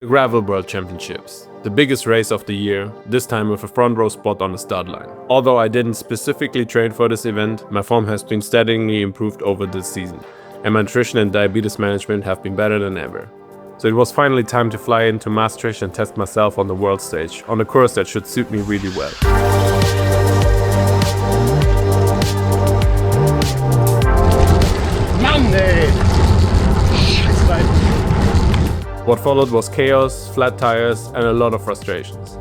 The Gravel World Championships, the biggest race of the year, this time with a front row spot on the start line. Although I didn't specifically train for this event, my form has been steadily improved over this season, and my nutrition and diabetes management have been better than ever. So it was finally time to fly into Maastricht and test myself on the world stage, on a course that should suit me really well. What followed was chaos, flat tires, and a lot of frustrations.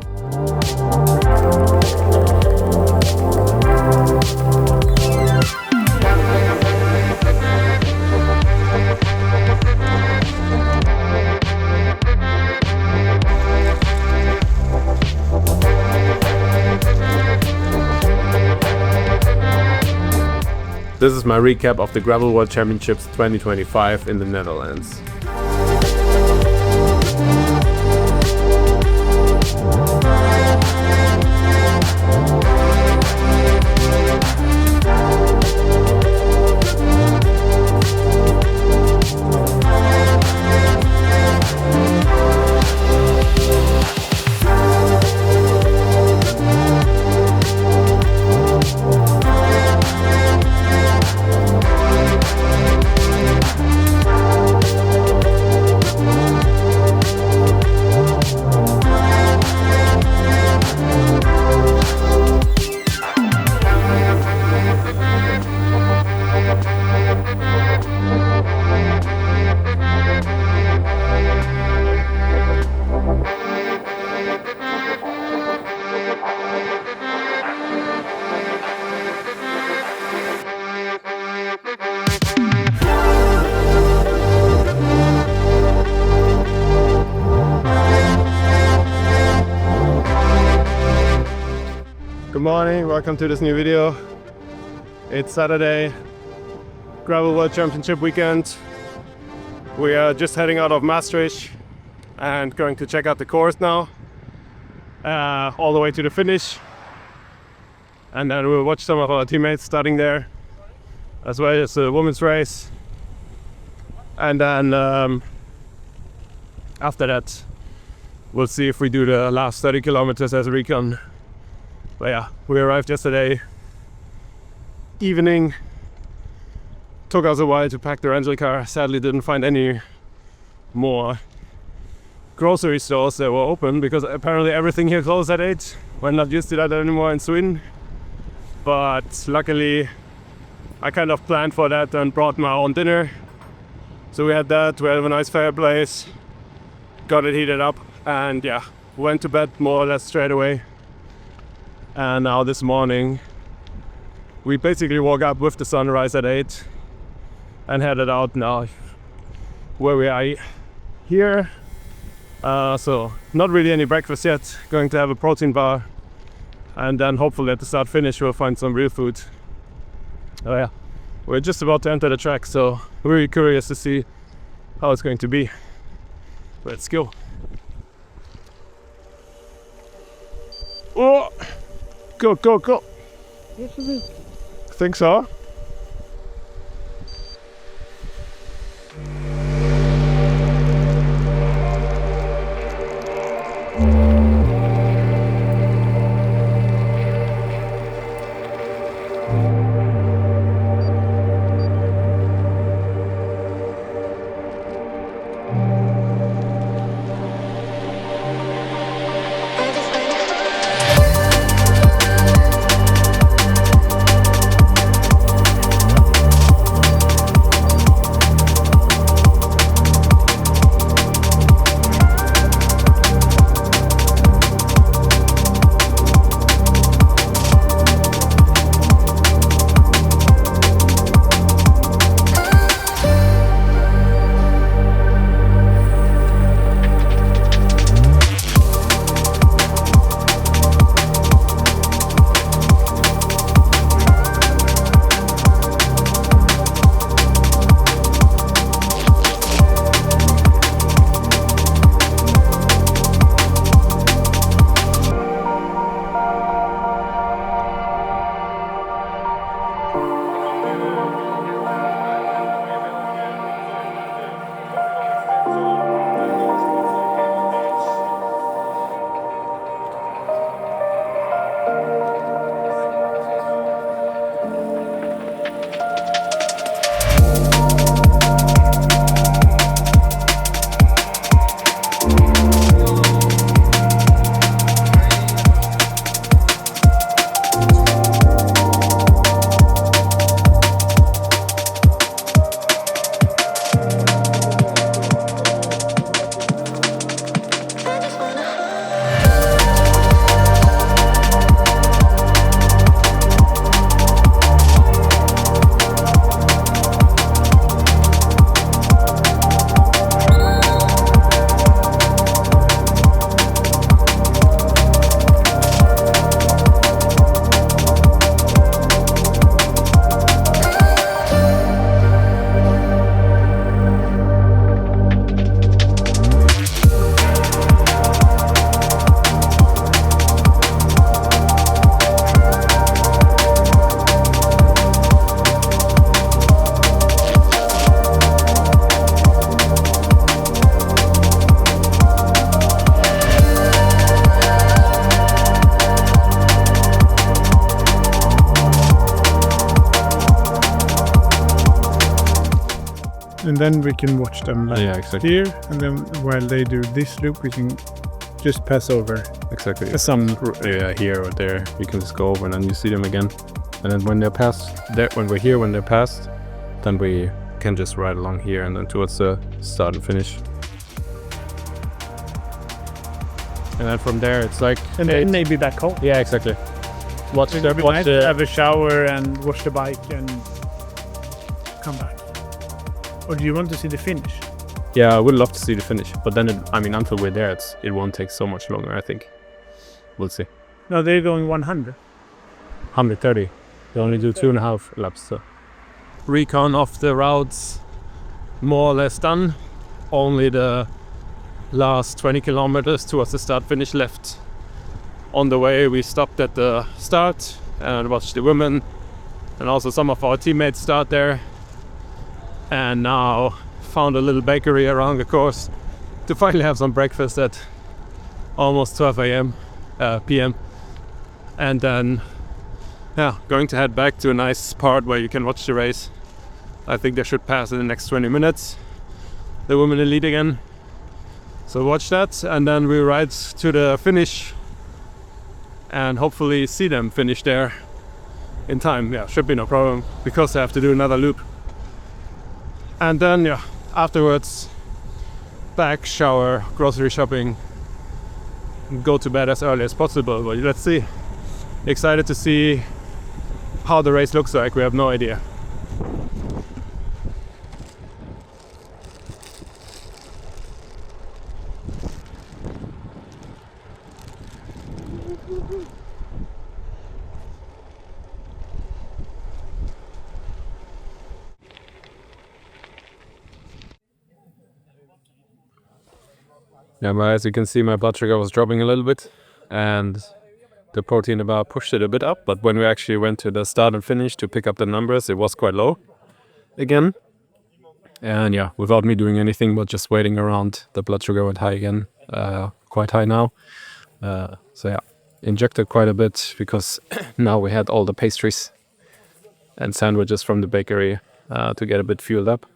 This is my recap of the Gravel World Championships 2025 in the Netherlands. Good morning, welcome to this new video. It's Saturday, Gravel World Championship weekend. We are just heading out of Maastricht and going to check out the course now, all the way to the finish. And then we'll watch some of our teammates starting there, as well as the women's race. And then after that, we'll see if we do the last 30 kilometers as a recon. But yeah, we arrived yesterday evening. Took us a while to pack the rental car. Sadly didn't find any more grocery stores that were open because apparently everything here closed at 8. We're not used to that anymore in Sweden. But luckily I kind of planned for that and brought my own dinner. So we had that, we had a nice fireplace, got it heated up, and yeah, went to bed more or less straight away. And now this morning we basically woke up with the sunrise at 8 and headed out now where we are here. So not really any breakfast yet, going to have a protein bar, and then hopefully at the start finish we'll find some real food. Oh yeah, we're just about to enter the track, so really curious to see how it's going to be. Let's go. Oh! Go, go, go. I think so. and then we can watch them exactly. here, and then while they do this loop, we can just pass over. Exactly. Some here or there, you can just go over and then you see them again. And then when they're past, when they're past, then we can just ride along here and then towards the start and finish. And then from there, it's like... And then maybe back home. Yeah, exactly. Have a shower and wash the bike and come back. Or do you want to see the finish? Yeah, I would love to see the finish. But then, until we're there, it won't take so much longer, I think. We'll see. No, they're going 100. 130. They only do 2.5 laps. So. Recon of the routes more or less done. Only the last 20 kilometers towards the start finish left. On the way we stopped at the start and watched the women and also some of our teammates start there, and now found a little bakery around the course to finally have some breakfast at almost 12 p.m. and then going to head back to a nice part where you can watch the race. I think they should pass in the next 20 minutes, the women elite again. So watch that, and then we ride to the finish and hopefully see them finish there in time. Yeah, should be no problem because they have to do another loop. And then afterwards, back, shower, grocery shopping, go to bed as early as possible. But let's see. Excited to see how the race looks like. We have no idea. Yeah, but as you can see, my blood sugar was dropping a little bit and the protein bar pushed it a bit up, but when we actually went to the start and finish to pick up the numbers, it was quite low again. And without me doing anything but just waiting around, the blood sugar went high again, quite high now. Injected quite a bit because now we had all the pastries and sandwiches from the bakery to get a bit fueled up.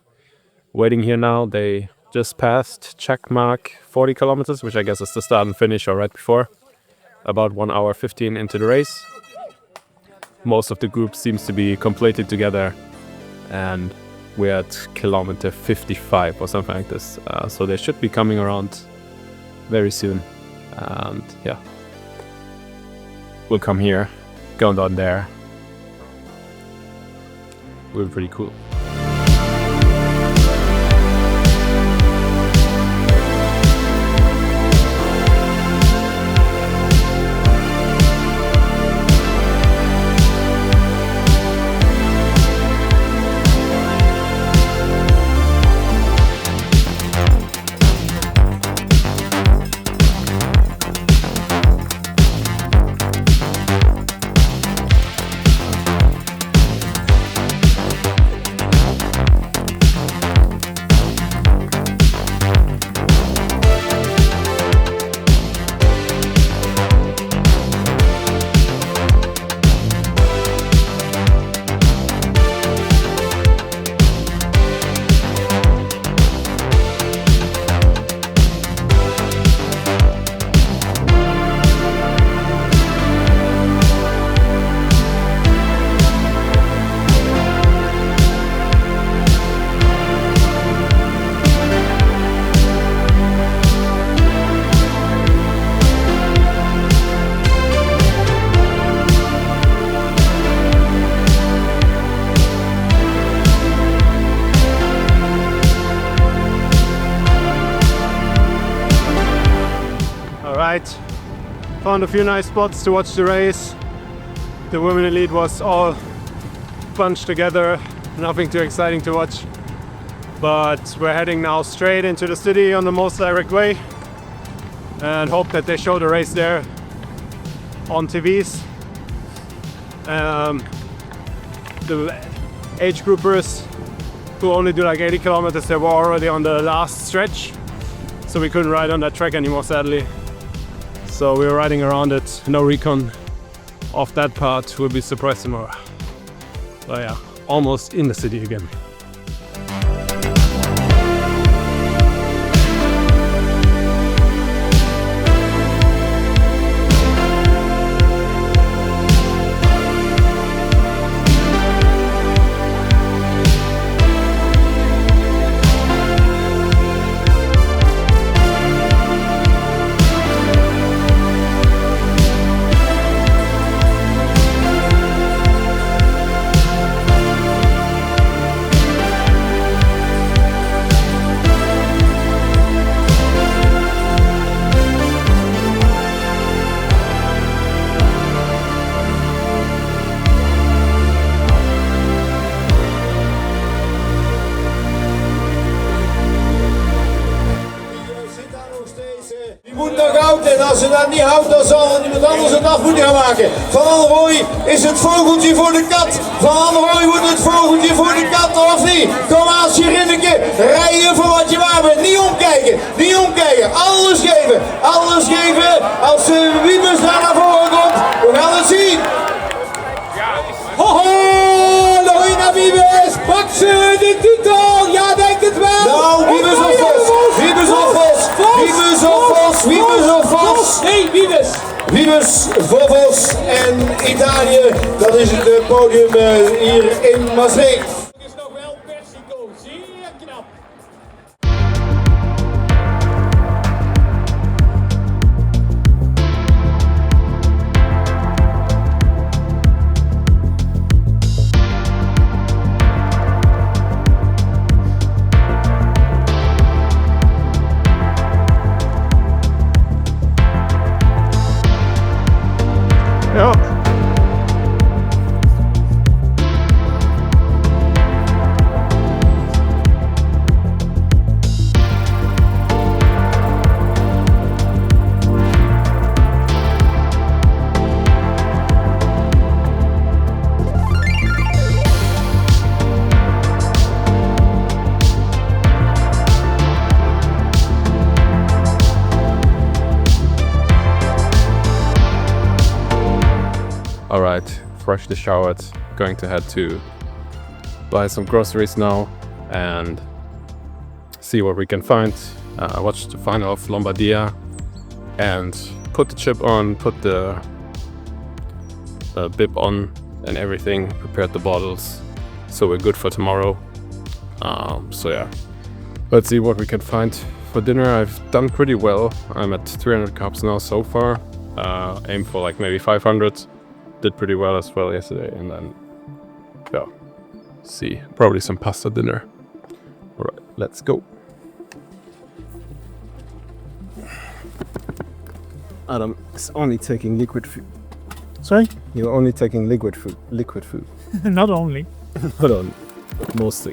Waiting here now, they just passed check mark 40 kilometers, which I guess is the start and finish or right before. About 1 hour 15 into the race. Most of the group seems to be completed together and we're at kilometer 55 or something like this. So they should be coming around very soon. And we'll come here, go down there. Will be pretty cool. Found a few nice spots to watch the race. The women elite was all bunched together, nothing too exciting to watch. But we're heading now straight into the city on the most direct way and hope that they show the race there on TVs. The age groupers who only do like 80 kilometers, they were already on the last stretch, so we couldn't ride on that track anymore, sadly. So we were riding around it, no recon of that part. We'll be surprised tomorrow. But almost in the city again. Die moet nog houden en als ze dat niet houdt, dan zal iemand anders het af moeten gaan maken. Van Anrooy is het vogeltje voor de kat. Van Anrooy wordt het vogeltje voor de kat, of niet? Kom aan, Schirinneke, rijden voor wat je waar bent. Niet omkijken, niet omkijken. Alles geven, alles geven. Als Wiebes daar naar voren komt, we gaan het zien. Ho ho, nog een naar Wiebes. Pak ze de titel, ja denk het wel. Nou, Wiebes of Vos, Wiebes of Vos, Wiebes of Vos, Wiebes of Vos. Nee, Wiebes. Wiebes voor Vos en Italië, dat is het podium hier in Maastricht. Het is nog wel Persico, zeer knap. Ja. Alright, freshly showered, going to head to buy some groceries now and see what we can find. Watch the final of Lombardia and put the chip on, put the bib on and everything, prepared the bottles so we're good for tomorrow. So yeah, let's see what we can find for dinner. I've done pretty well. I'm at 300 carbs now so far. Aim for like maybe 500. Did pretty well as well yesterday, and then yeah, see, probably some pasta dinner. All right, let's go. Adam is only taking liquid food. Sorry? You're only taking liquid food. Liquid food. Not only. Hold on, mostly.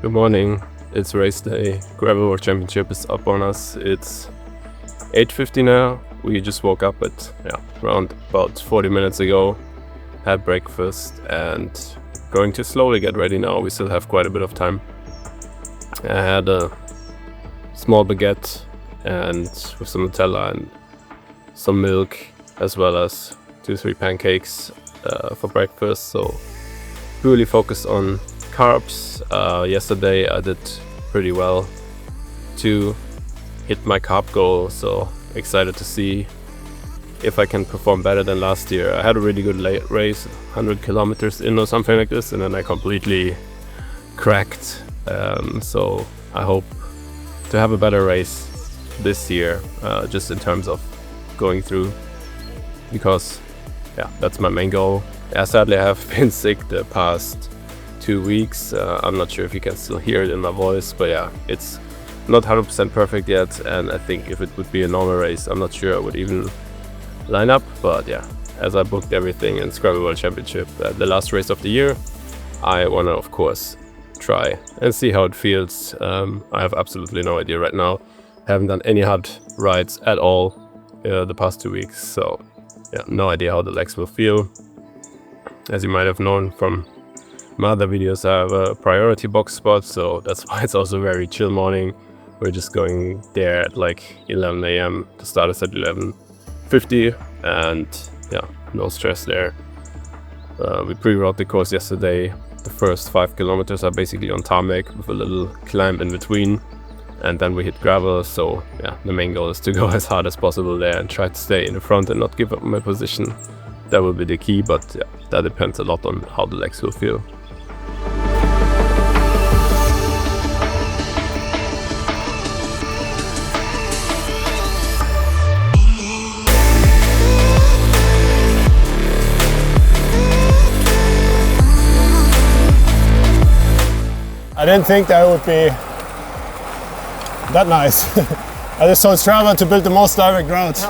Good morning, it's race day. Gravel World Championship is up on us. It's 8:50 now. We just woke up at around about 40 minutes ago, had breakfast and going to slowly get ready now. We still have quite a bit of time. I had a small baguette and with some Nutella and some milk, as well as 2-3 pancakes for breakfast. So purely focused on carbs. Yesterday I did pretty well to hit my carb goal, so excited to see if I can perform better than last year. I had a really good late race, 100 kilometers in or something like this, and then I completely cracked. So I hope to have a better race this year, just in terms of going through, because that's my main goal. Sadly I have been sick the past 2 weeks. I'm not sure if you can still hear it in my voice, but it's not 100% perfect yet, and I think if it would be a normal race, I'm not sure I would even line up. But as I booked everything in Scrabble World Championship, the last race of the year, I want to of course try and see how it feels. I have absolutely no idea right now. I haven't done any hard rides at all the past 2 weeks, so no idea how the legs will feel. As you might have known from My other videos have a priority box spot, so that's why it's also a very chill morning. We're just going there at like 11 a.m. The start is at 11:50, and yeah, no stress there. We pre-rode the course yesterday. The first 5 kilometers are basically on tarmac with a little climb in between, and then we hit gravel. So yeah, the main goal is to go as hard as possible there and try to stay in the front and not give up my position. That will be the key, but yeah, that depends a lot on how the legs will feel. I didn't think that would be that nice. I just told Strava to build the most direct route.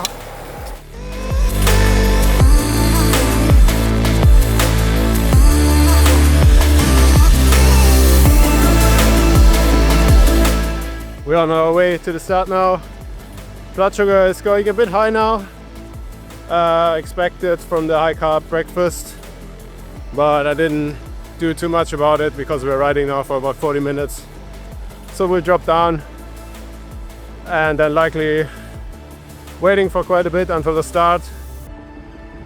We're on our way to the start now. Blood sugar is going a bit high now. Expected from the high carb breakfast, but I didn't do too much about it because we're riding now for about 40 minutes. So we'll drop down and then likely waiting for quite a bit until the start.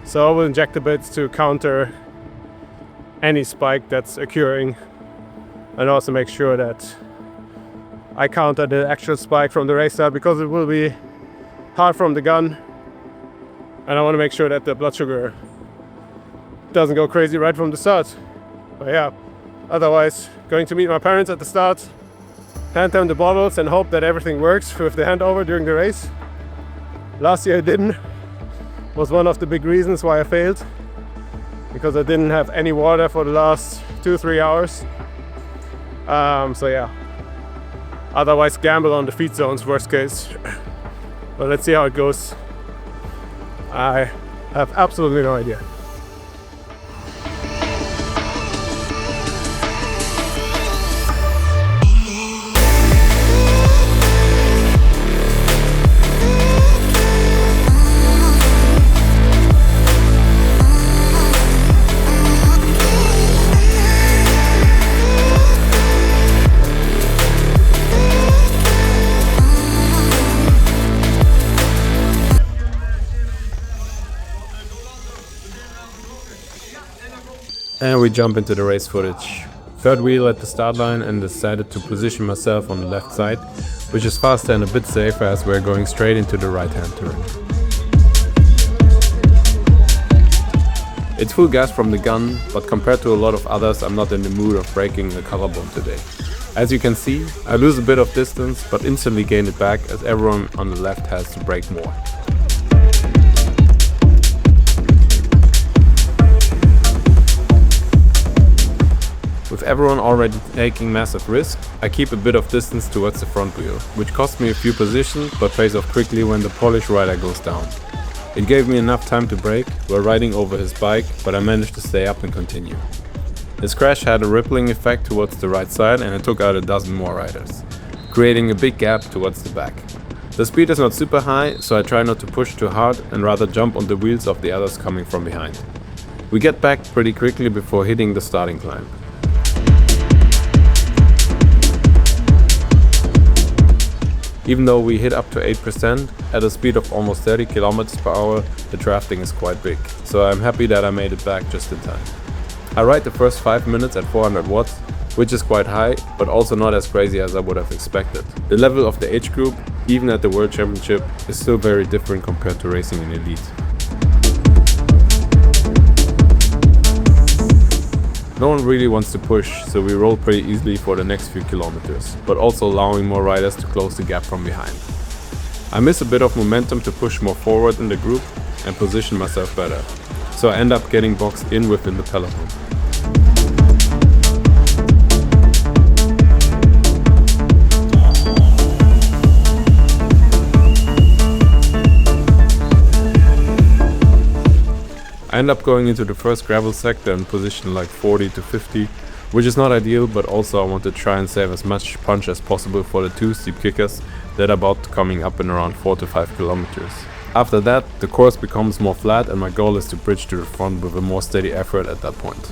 So I will inject a bit to counter any spike that's occurring, and also make sure that I counter the actual spike from the race start, because it will be hard from the gun, and I want to make sure that the blood sugar doesn't go crazy right from the start. But yeah, otherwise going to meet my parents at the start, hand them the bottles and hope that everything works with the handover during the race. Last year I didn't. Was one of the big reasons why I failed, because I didn't have any water for the last 2-3 hours. So yeah, otherwise gamble on the feed zones, worst case. But let's see how it goes. I have absolutely no idea. And we jump into the race footage. Third wheel at the start line, and decided to position myself on the left side, which is faster and a bit safer as we're going straight into the right hand turn. It's full gas from the gun, but compared to a lot of others, I'm not in the mood of breaking the collarbone today. As you can see, I lose a bit of distance, but instantly gain it back as everyone on the left has to brake more. With everyone already taking massive risk, I keep a bit of distance towards the front wheel, which cost me a few positions but pays off quickly when the Polish rider goes down. It gave me enough time to brake while riding over his bike, but I managed to stay up and continue. His crash had a rippling effect towards the right side, and it took out a dozen more riders, creating a big gap towards the back. The speed is not super high, so I try not to push too hard and rather jump on the wheels of the others coming from behind. We get back pretty quickly before hitting the starting climb. Even though we hit up to 8%, at a speed of almost 30 km per hour, the drafting is quite big, so I'm happy that I made it back just in time. I ride the first 5 minutes at 400 watts, which is quite high, but also not as crazy as I would have expected. The level of the age group, even at the World Championship, is still very different compared to racing in elite. No one really wants to push, so we roll pretty easily for the next few kilometers, but also allowing more riders to close the gap from behind. I miss a bit of momentum to push more forward in the group and position myself better, so I end up getting boxed in within the peloton. I end up going into the first gravel sector in position like 40 to 50, which is not ideal, but also I want to try and save as much punch as possible for the 2 steep kickers that are about coming up in around 4 to 5 kilometers. After that, the course becomes more flat, and my goal is to bridge to the front with a more steady effort at that point.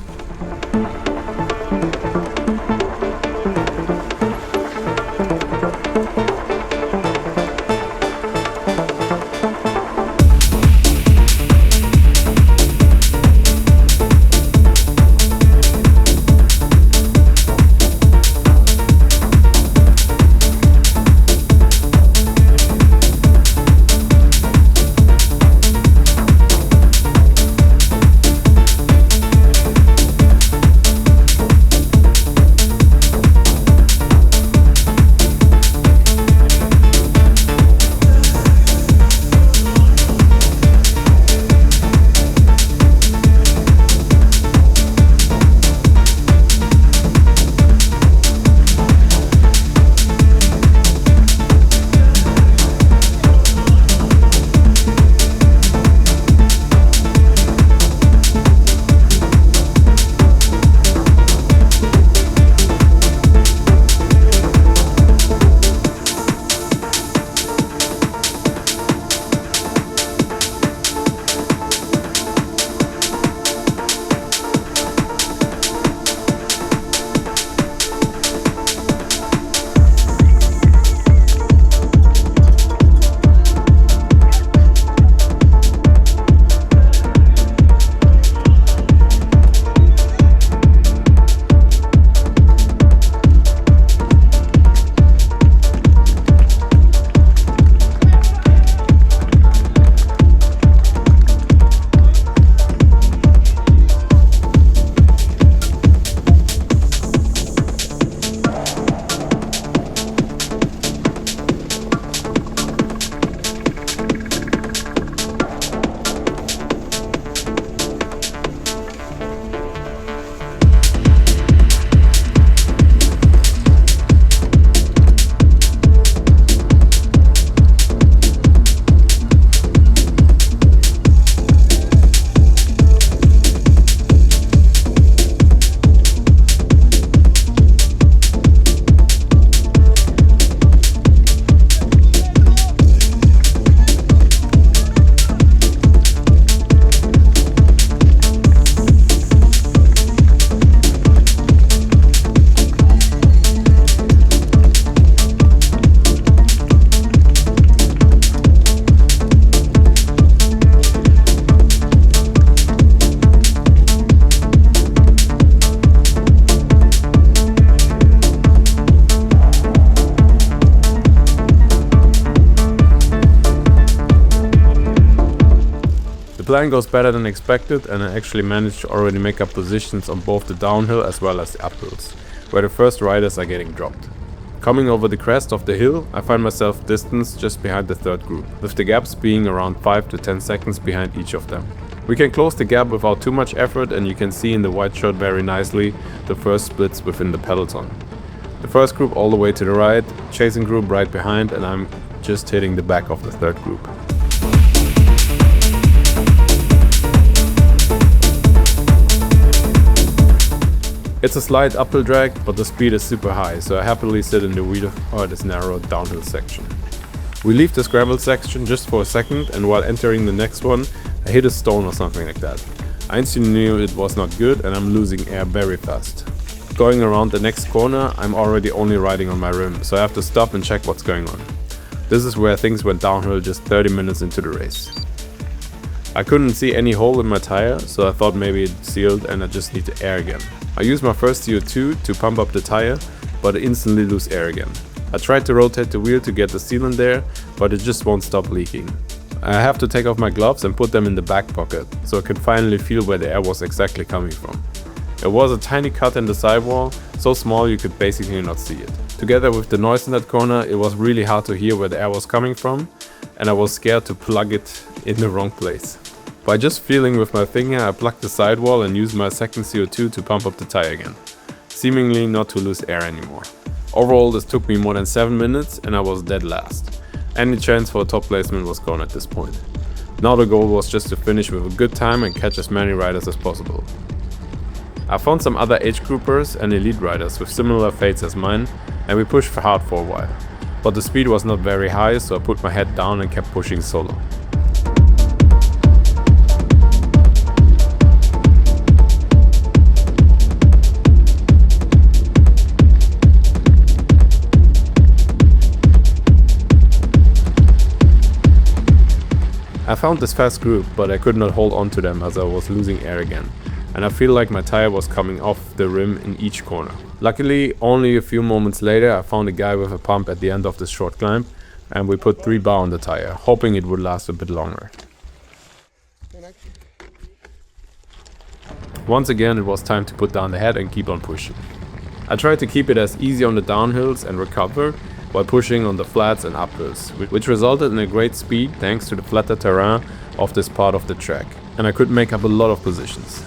plan goes better than expected, and I actually managed to already make up positions on both the downhill as well as the uphills, where the first riders are getting dropped. Coming over the crest of the hill, I find myself distanced just behind the third group, with the gaps being around 5 to 10 seconds behind each of them. We can close the gap without too much effort, and you can see in the white shot very nicely the first splits within the peloton. The first group all the way to the right, chasing group right behind, and I'm just hitting the back of the third group. It's a slight uphill drag, but the speed is super high, so I happily sit in the wheel or this narrow downhill section. We leave this gravel section just for a second, and while entering the next one, I hit a stone or something like that. I instantly knew it was not good, and I'm losing air very fast. Going around the next corner, I'm already only riding on my rim, so I have to stop and check what's going on. This is where things went downhill just 30 minutes into the race. I couldn't see any hole in my tire, so I thought maybe it sealed and I just need to air again. I used my first CO2 to pump up the tire, but I instantly lose air again. I tried to rotate the wheel to get the sealant there, but it just won't stop leaking. I have to take off my gloves and put them in the back pocket, so I could finally feel where the air was exactly coming from. It was a tiny cut in the sidewall, so small you could basically not see it. Together with the noise in that corner, it was really hard to hear where the air was coming from, and I was scared to plug it in the wrong place. By just feeling with my finger, I plugged the sidewall and used my second CO2 to pump up the tire again, seemingly not to lose air anymore. Overall, this took me more than 7 minutes and I was dead last. Any chance for a top placement was gone at this point. Now the goal was just to finish with a good time and catch as many riders as possible. I found some other age groupers and elite riders with similar fates as mine, and we pushed hard for a while. But the speed was not very high, so I put my head down and kept pushing solo. I found this fast group, but I could not hold on to them as I was losing air again, and I feel like my tire was coming off the rim in each corner. Luckily, only a few moments later I found a guy with a pump at the end of this short climb, and we put 3 bar on the tire, hoping it would last a bit longer. Once again it was time to put down the head and keep on pushing. I tried to keep it as easy on the downhills and recover, while pushing on the flats and uphills, which resulted in a great speed thanks to the flatter terrain of this part of the track, and I could make up a lot of positions.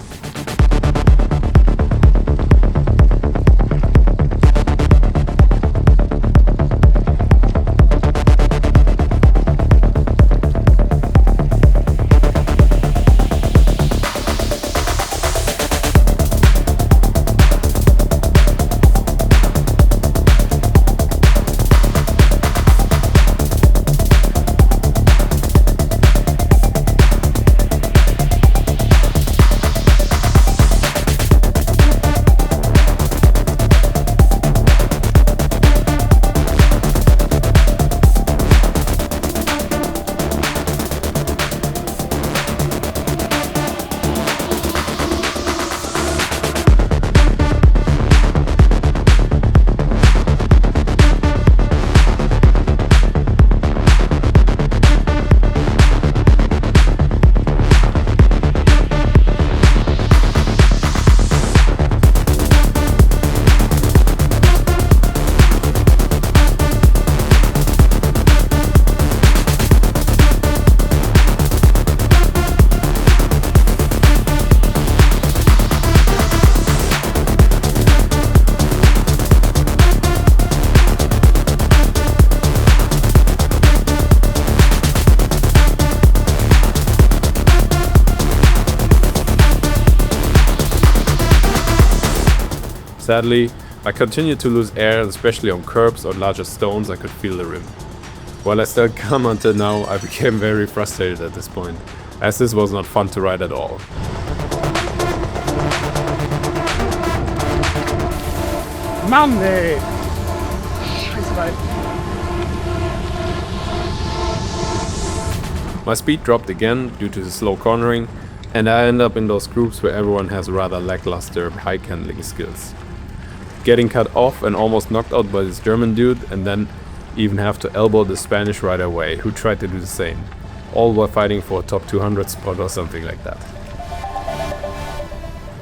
Sadly, I continued to lose air, especially on curbs or larger stones. I could feel the rim. While I stayed calm until now, I became very frustrated at this point, as this was not fun to ride at all. Money! My speed dropped again due to the slow cornering, and I end up in those groups where everyone has rather lackluster bike handling skills. Getting cut off and almost knocked out by this German dude, and then even have to elbow the Spanish rider away, who tried to do the same. all while fighting for a top 200 spot or something like that.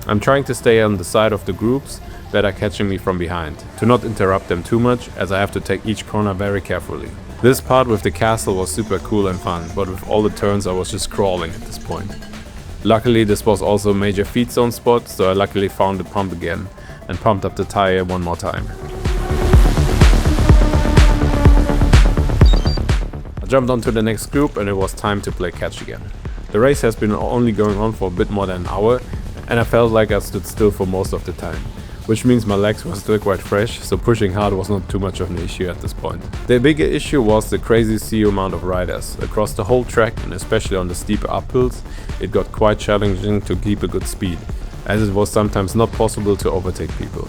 I'm trying to stay on the side of the groups that are catching me from behind, to not interrupt them too much, as I have to take each corner very carefully. This part with the castle was super cool and fun, but with all the turns I was just crawling at this point. Luckily this was also a major feed zone spot, so I luckily found the pump again and pumped up the tire one more time. I jumped onto the next group and it was time to play catch again. The race has been only going on for a bit more than an hour, and I felt like I stood still for most of the time, which means my legs were still quite fresh, so pushing hard was not too much of an issue at this point. The bigger issue was the crazy sea amount of riders. Across the whole track, and especially on the steeper uphills, it got quite challenging to keep a good speed, as it was sometimes not possible to overtake people.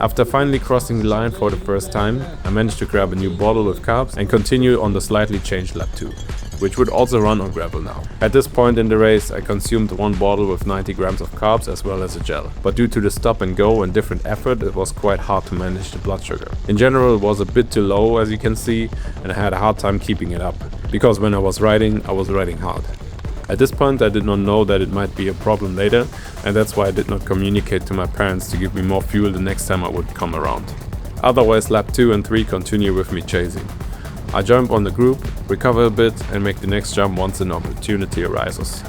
After finally crossing the line for the first time, I managed to grab a new bottle with carbs and continue on the slightly changed lap 2, which would also run on gravel now. At this point in the race, I consumed one bottle with 90 grams of carbs as well as a gel, but due to the stop and go and different effort, it was quite hard to manage the blood sugar. In general, it was a bit too low, as you can see, and I had a hard time keeping it up, because when I was riding hard. At this point I did not know that it might be a problem later, and that's why I did not communicate to my parents to give me more fuel the next time I would come around. Otherwise lap 2 and 3 continue with me chasing. I jump on the group, recover a bit and make the next jump once an opportunity arises.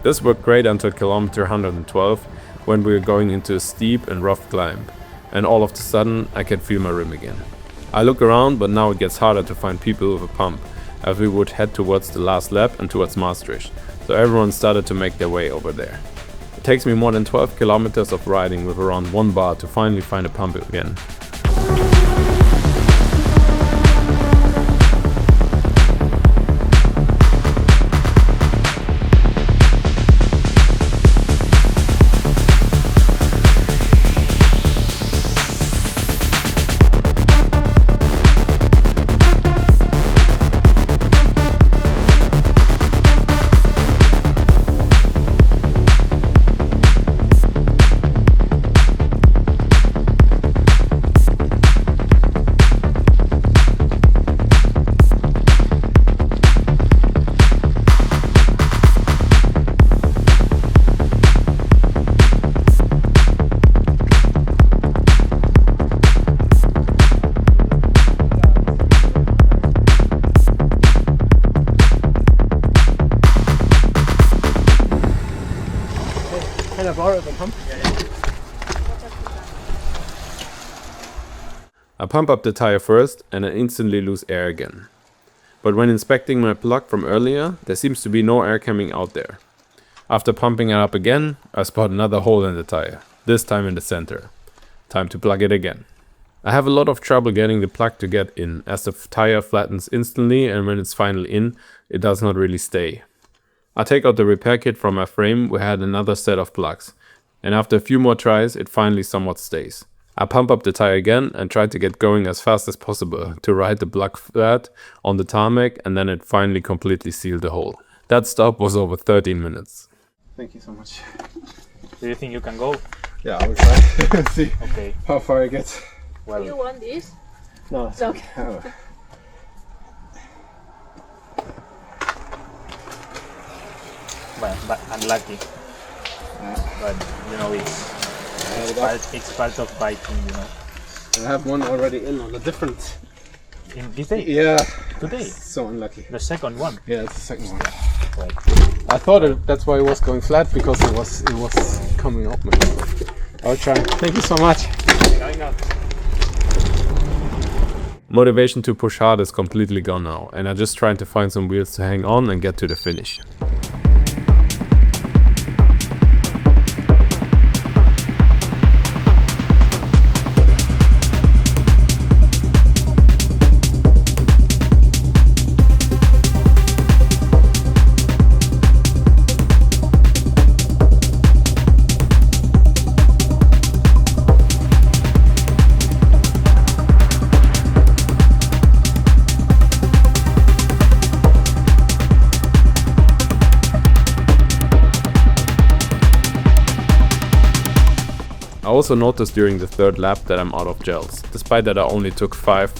This worked great until kilometer 112, when we were going into a steep and rough climb, and all of a sudden I can feel my rim again. I look around, but now it gets harder to find people with a pump, as we would head towards the last lap and towards Maastricht, so everyone started to make their way over there. It takes me more than 12 kilometers of riding with around 1 bar to finally find a pump again. Can I borrow the pump? I pump up the tire first and I instantly lose air again. But when inspecting my plug from earlier, there seems to be no air coming out there. After pumping it up again, I spot another hole in the tire, this time in the center. Time to plug it again. I have a lot of trouble getting the plug to get in, as the tire flattens instantly, and when it's finally in, it does not really stay. I take out the repair kit from my frame where I had another set of plugs, and after a few more tries it finally somewhat stays. I pump up the tire again and try to get going as fast as possible to ride the plug flat on the tarmac, and then it finally completely sealed the hole. That stop was over 13 minutes. Thank you so much. Do you think you can go? Yeah, I will try. See Okay. how far I get. Well, You want this? No, it's Okay. Oh. but unlucky. But you know, it's part of biking. You know. I have one already in on a different. In this day, Yeah, today, so unlucky. the second one. Yeah, it's the second one. Right. I thought that's why it was going flat, because it was coming up. I'll try. Thank you so much. Motivation to push hard is completely gone now, and I'm just trying to find some wheels to hang on and get to the finish. I also noticed during the third lap that I'm out of gels, despite that I only took 5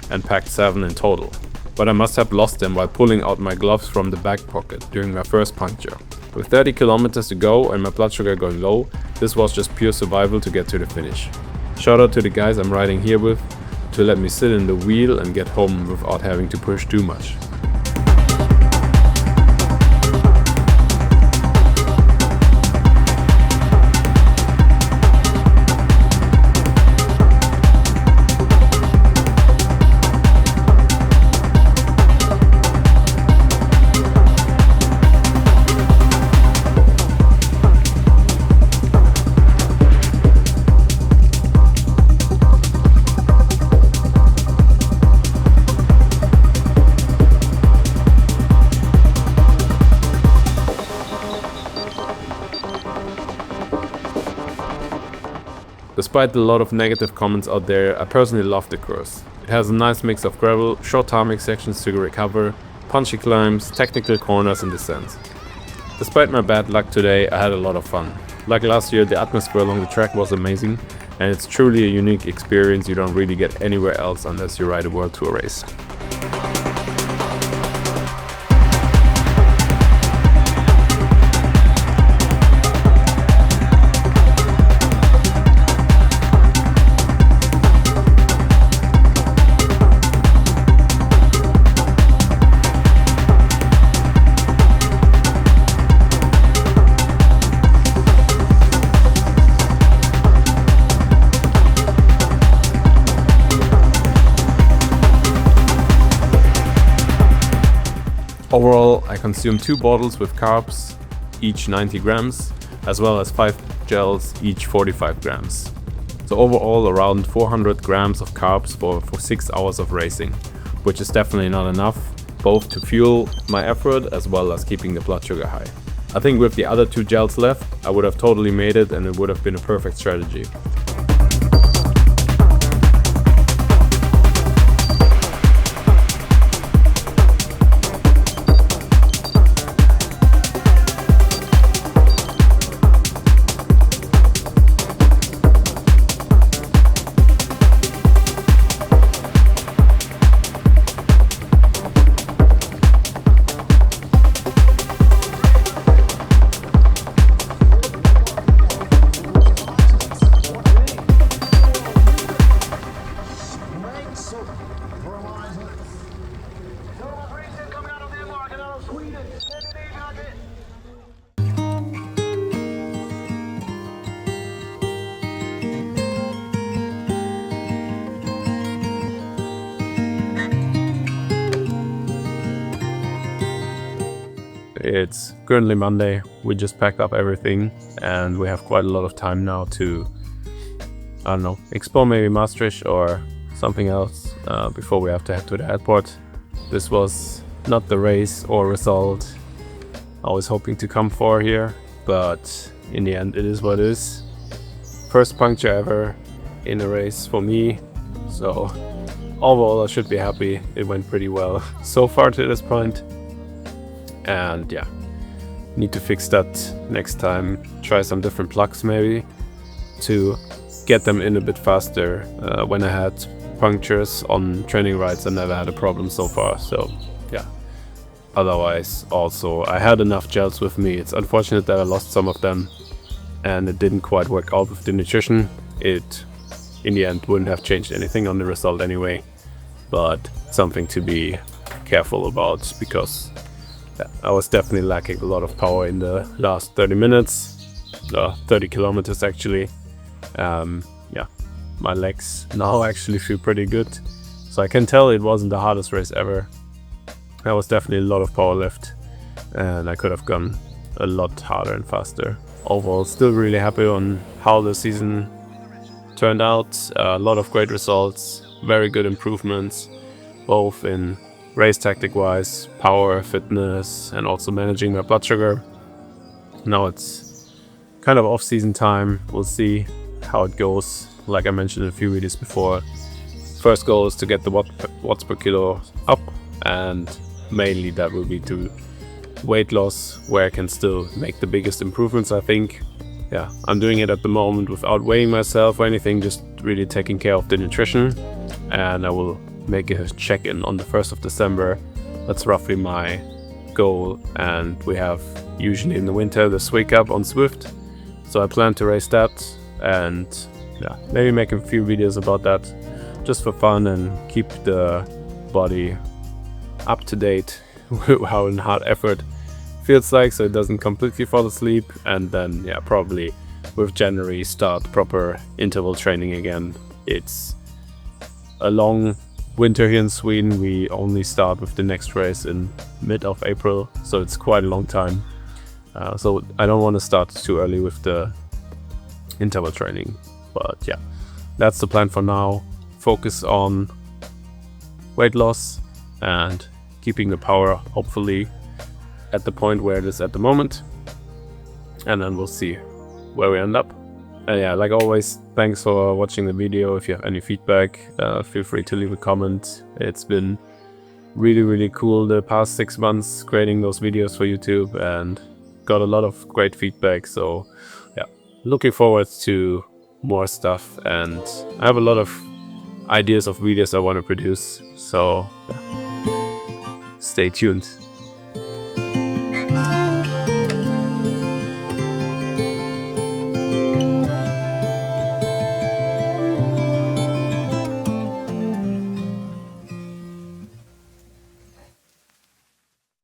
and packed 7 in total. But I must have lost them while pulling out my gloves from the back pocket during my first puncture. With 30 kilometers to go and my blood sugar going low, this was just pure survival to get to the finish. Shout out to the guys I'm riding here with to let me sit in the wheel and get home without having to push too much. Despite a lot of negative comments out there, I personally love the course. It has a nice mix of gravel, short tarmac sections to recover, punchy climbs, technical corners and descents. Despite my bad luck today, I had a lot of fun. Like last year, the atmosphere along the track was amazing, and it's truly a unique experience you don't really get anywhere else unless you ride a World Tour race. Overall, I consumed 2 bottles with carbs, each 90 grams, as well as 5 gels, each 45 grams. So overall around 400 grams of carbs for 6 hours of racing, which is definitely not enough, both to fuel my effort as well as keeping the blood sugar high. I think with the other 2 gels left, I would have totally made it and it would have been a perfect strategy. It's currently Monday, we just packed up everything and we have quite a lot of time now to, I don't know, explore maybe Maastricht or something else before we have to head to the airport. This was not the race or result I was hoping to come for here, but in the end it is what it is. First puncture ever in a race for me, so overall I should be happy. It went pretty well so far to this point. And yeah, need to fix that next time. Try some different plugs maybe to get them in a bit faster. When I had punctures on training rides, I never had a problem so far. So yeah, otherwise also I had enough gels with me. It's unfortunate that I lost some of them and it didn't quite work out with the nutrition. It in the end wouldn't have changed anything on the result anyway, but something to be careful about because I was definitely lacking a lot of power in the last 30 minutes, 30 kilometers actually. Yeah, my legs now actually feel pretty good. So I can tell it wasn't the hardest race ever. There was definitely a lot of power left and I could have gone a lot harder and faster. Overall, still really happy on how the season turned out. A lot of great results, very good improvements, both in race tactic wise, power, fitness, and also managing my blood sugar. Now it's kind of off-season time. We'll see how it goes. Like I mentioned in a few videos before, first goal is to get the watts per kilo up, and mainly that will be to weight loss, where I can still make the biggest improvements, I think. Yeah, I'm doing it at the moment without weighing myself or anything, just really taking care of the nutrition, and I will make a check-in on the 1st of December. That's roughly my goal, and we have usually in the winter the Swig Cup on Zwift, so I plan to race that and yeah, maybe make a few videos about that just for fun and keep the body up to date with how hard effort feels like, so it doesn't completely fall asleep. And then yeah, probably with January start proper interval training again. It's a long winter here in Sweden. We only start with the next race in mid of April, so it's quite a long time. So I don't want to start too early with the interval training, but yeah, that's the plan for now. Focus on weight loss and keeping the power hopefully at the point where it is at the moment, and then we'll see where we end up. And yeah, like always, thanks for watching the video. If you have any feedback, feel free to leave a comment. It's been really cool the past 6 months creating those videos for YouTube and got a lot of great feedback. So yeah, looking forward to more stuff, and I have a lot of ideas of videos I want to produce. So yeah, stay tuned.